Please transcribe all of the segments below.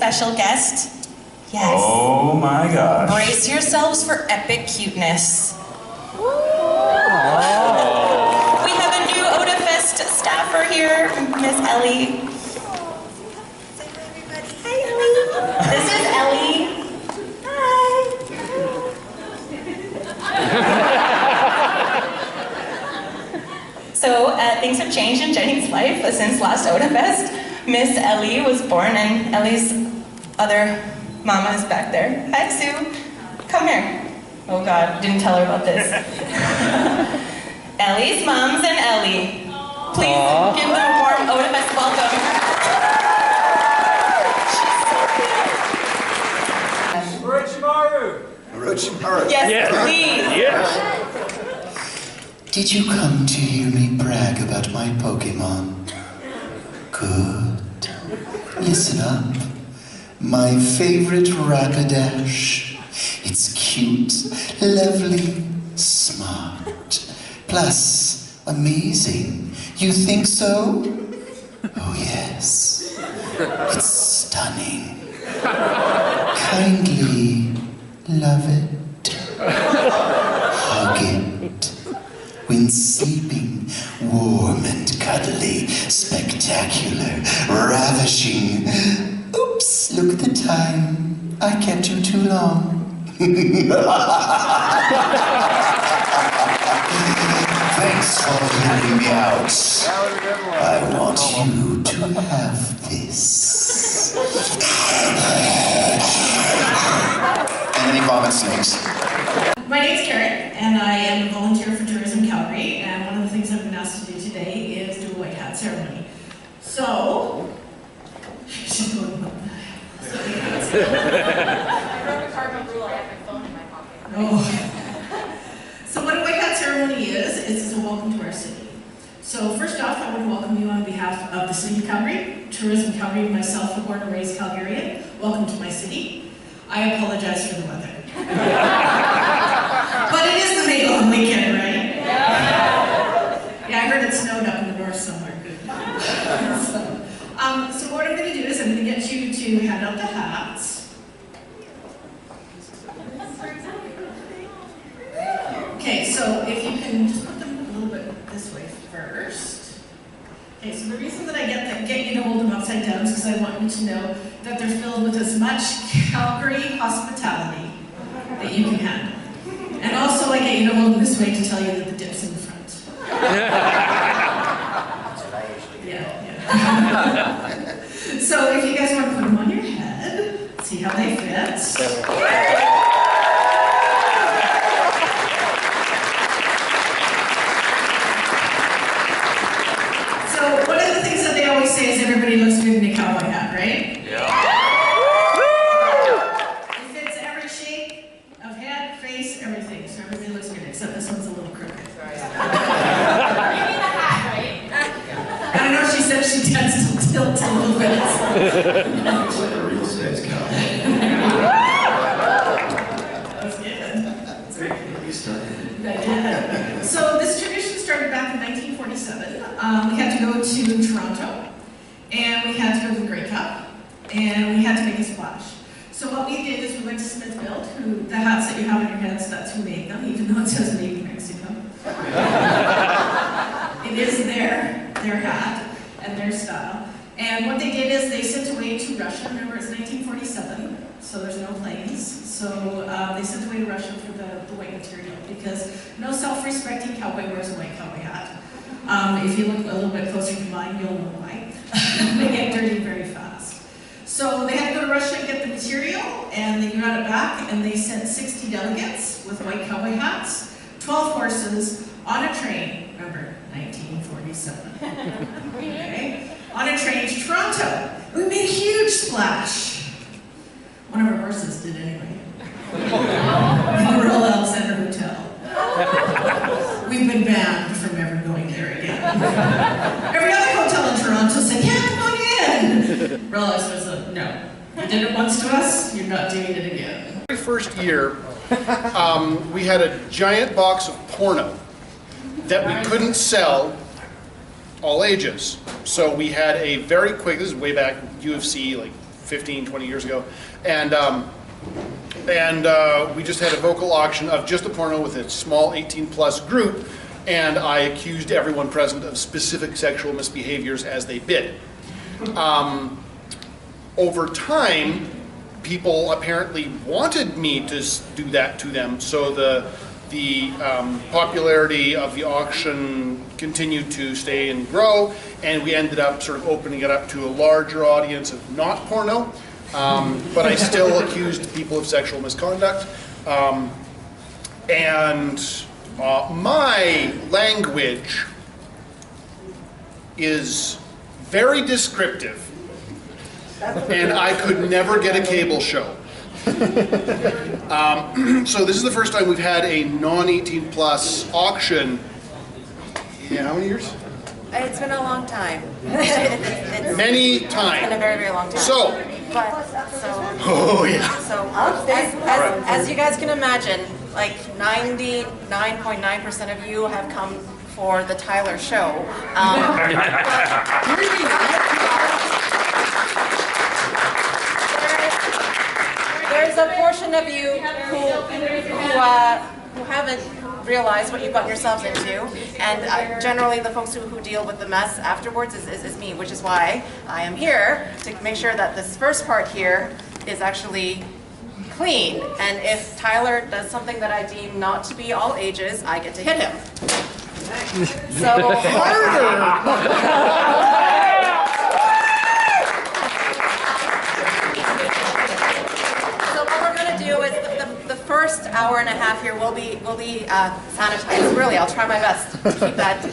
special guest. Yes. Oh my gosh. Brace yourselves for epic cuteness. We have a new Otafest staffer here, Miss Ellie. Say hi, everybody. Hi, Ellie. This is Ellie. Hi. So things have changed in Jenny's life since last Otafest. Miss Ellie was born, and Ellie's other mama is back there. Hi, Sue. Come here. Oh God, didn't tell her about this. Ellie's mom's and Ellie. Please give them a warm Otafest welcome. Orochimaru. Yes, please. Yes. Did you come to hear me brag about my Pokemon? Good. Listen up. My favorite Rapidash. It's cute, lovely, smart. Plus, amazing. You think so? Oh yes. It's stunning. Kindly love it. Hug it. When sleeping, warm and cuddly, spectacular, ravishing. Oops, look at the time. I kept you too long. Thanks for hearing me out. I want you to have this. And then he vomits snakes. My name's Karen, and I am a volunteer for Tourism Calgary, and one of the things I've been asked to do today is do a white hat ceremony. So, she's going, what the hell? I wrote a cardinal rule, I have my phone in my pocket. Oh. So what a white hat ceremony is a welcome to our city. So first off, I want to welcome you on behalf of the City of Calgary, Tourism Calgary, myself, a born and raised Calgarian. Welcome to my city. I apologize for the weather. But it is the May long weekend, right? Yeah, I heard it snowed up in the north somewhere. Good. So what I'm going to do is I'm going to get you to hand out the hats. Okay, so if you can just put them a little bit this way first. Okay, so the reason that I get you to hold them upside down is because I want you to know that they're filled with as much Calgary hospitality that you can handle. And also I get you to hold them this way to tell you that the dip's in the front. Yeah. So if you guys want to put them on your head, see how they fit. So one of the things that they always say is everybody looks good in a cowboy hat, right? Yeah. It fits every shape of head, face, everything. So everybody looks good, except this one's a little crooked. Sorry. You mean the hat, right? I don't know, she said she tends to tilt a little bit. Looks like a real estate cowboy. That's good. That's very good. You started. So this tradition started back in 1947. We had to go to Toronto, and we had to go to the Grey Cup, and we had to make a splash. So what we did is we went to Smithfield, who the hats that you have on your heads, that's who made them, even though it says made in Mexico. It is their hat and their style. And what they did is they sent away to Russia. Remember, it's 1947, so there's no planes. So they sent away to Russia for the white material because no self-respecting cowboy wears a white cowboy hat. If you look a little bit closer to mine, you'll know why. They get dirty very fast. So they had to go to Russia and get the material, and they got it back, and they sent 60 delegates with white cowboy hats, 12 horses, on a train. Remember, 1947. Okay? On a train to Toronto. We made a huge splash. One of our horses did anyway. In the Royal Alexander Hotel. We've been banned from ever going there again. Every other hotel in Toronto said, yeah, come on in. Royal Alexander said, no. You did it once to us, you're not doing it again. The very first year, we had a giant box of porno that we couldn't sell all ages. So we had a very quick, this is way back UFC, like 15, 20 years ago. And we just had a vocal auction of just a porno with a small 18-plus group, and I accused everyone present of specific sexual misbehaviors as they bid. Over time, people apparently wanted me to do that to them, so the popularity of the auction continued to stay and grow, and we ended up sort of opening it up to a larger audience of not porno, but I still accused people of sexual misconduct. My language is very descriptive, and I could never get a cable show. So this is the first time we've had a non-18 plus auction. Yeah, how many years? It's been a long time. Many times. It's been a very, very long time. Oh yeah. So as you guys can imagine, like 99.9% of you have come for the Tyler show. There's a portion of you who haven't realized what you've gotten yourselves into, and generally the folks who deal with the mess afterwards is me, which is why I am here to make sure that this first part here is actually clean, and if Tyler does something that I deem not to be all ages, I get to hit him. So do is the first hour and a half here will be sanitized. Really, I'll try my best to keep that.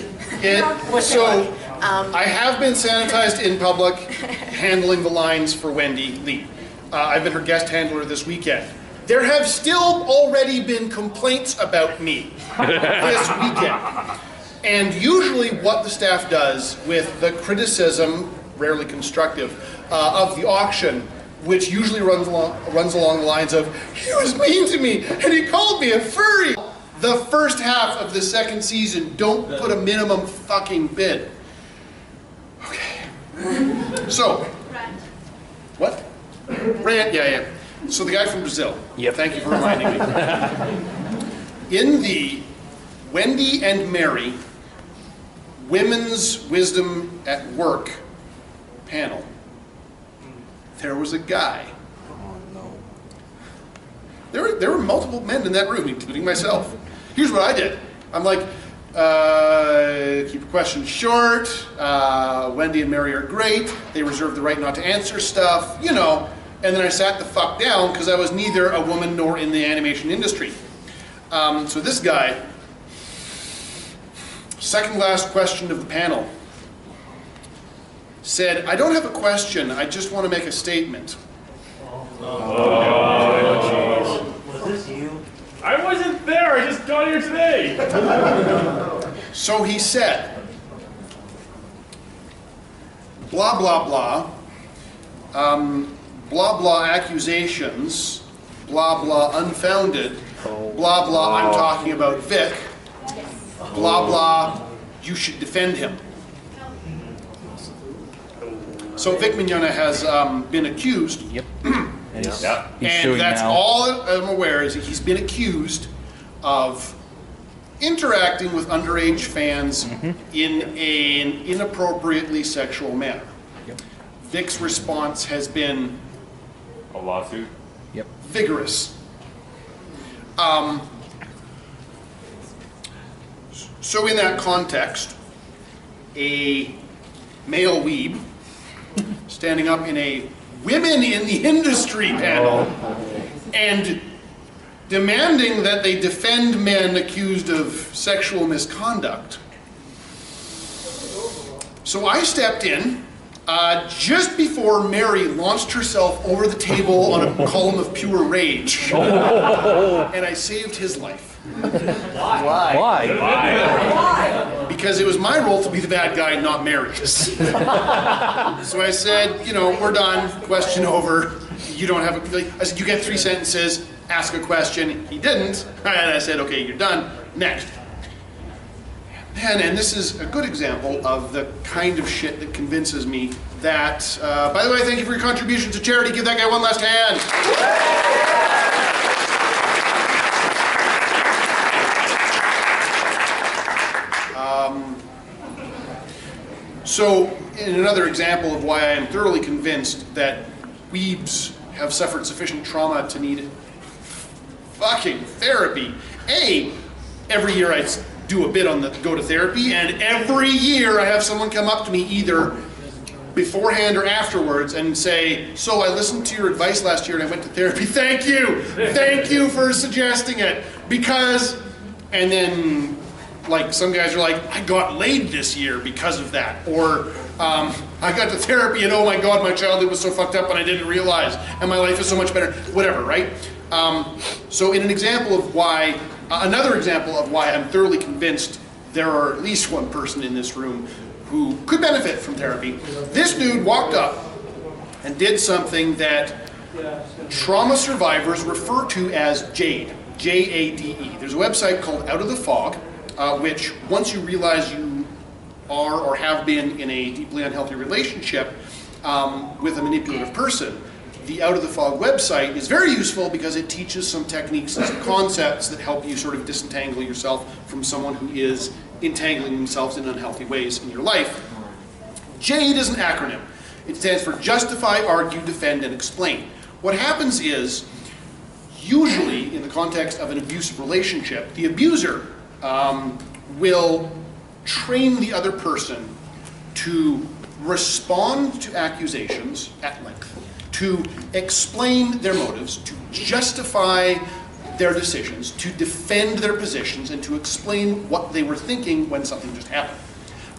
I have been sanitized in public, handling the lines for Wendy Lee. I've been her guest handler this weekend. There have still already been complaints about me this weekend. And usually what the staff does with the criticism, rarely constructive, of the auction, which usually runs along the lines of, he was mean to me and he called me a furry. The first half of the second season, don't put a minimum fucking bid. Okay. So, what? Rant, yeah. So the guy from Brazil. Yep. Thank you for reminding me. In the Wendy and Mary Women's Wisdom at Work panel, there was a guy. Oh no. There were multiple men in that room, including myself. Here's what I did. I'm like, keep a question short. Wendy and Mary are great. They reserve the right not to answer stuff, you know. And then I sat the fuck down because I was neither a woman nor in the animation industry. So this guy, second last question of the panel, said, I don't have a question, I just want to make a statement. Oh, was this you? I wasn't there, I just got here today. So he said, blah, blah, blah, blah, blah accusations, blah, blah unfounded, blah, blah I'm talking about Vic, blah, blah you should defend him. So Vic Mignogna has been accused. Yep. And that's now. All I'm aware is that he's been accused of interacting with underage fans in an inappropriately sexual manner. Yep. Vic's response has been a lawsuit. Yep. Vigorous. So in that context, a male weeb standing up in a women in the industry panel and demanding that they defend men accused of sexual misconduct. So I stepped in just before Mary launched herself over the table on a column of pure rage, and I saved his life. Why? Because it was my role to be the bad guy, not Mary's. So I said, you know, we're done, question over. You don't have a, I said, you get 3 sentences, ask a question. He didn't, and I said, okay, you're done, next. And this is a good example of the kind of shit that convinces me that, by the way, thank you for your contributions to charity. Give that guy one last hand. So, in another example of why I am thoroughly convinced that weebs have suffered sufficient trauma to need fucking therapy. Every year I do a bit on the go to therapy, and every year I have someone come up to me either beforehand or afterwards and say, so I listened to your advice last year and I went to therapy. Thank you for suggesting it, because, and then like some guys are like, I got laid this year because of that, or I got to therapy and oh my god, my childhood was so fucked up and I didn't realize, and my life is so much better, whatever, right? So in an example of why, another example of why I'm thoroughly convinced there are at least one person in this room who could benefit from therapy, this dude walked up and did something that trauma survivors refer to as JADE, J-A-D-E. There's a website called Out of the Fog, which once you realize you are or have been in a deeply unhealthy relationship with a manipulative person, the Out of the Fog website is very useful because it teaches some techniques and some concepts that help you sort of disentangle yourself from someone who is entangling themselves in unhealthy ways in your life. JADE is an acronym. It stands for Justify, Argue, Defend, and Explain. What happens is, usually in the context of an abusive relationship, the abuser will train the other person to respond to accusations at length, to explain their motives, to justify their decisions, to defend their positions, and to explain what they were thinking when something just happened.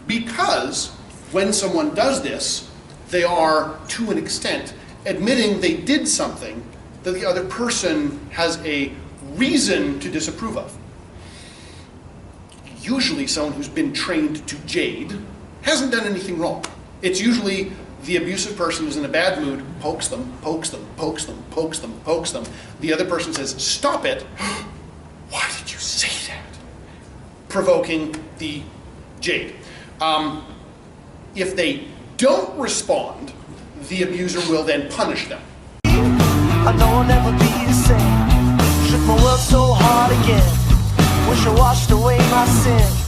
Because when someone does this, they are, to an extent, admitting they did something that the other person has a reason to disapprove of. Usually someone who's been trained to JADE hasn't done anything wrong. It's usually the abusive person is in a bad mood, pokes them, pokes them, pokes them, pokes them, pokes them. The other person says, stop it. Why did you say that? Provoking the JADE. If they don't respond, the abuser will then punish them. I know I'll never be the same. Shook my world so hard again. Wish I washed away my sin.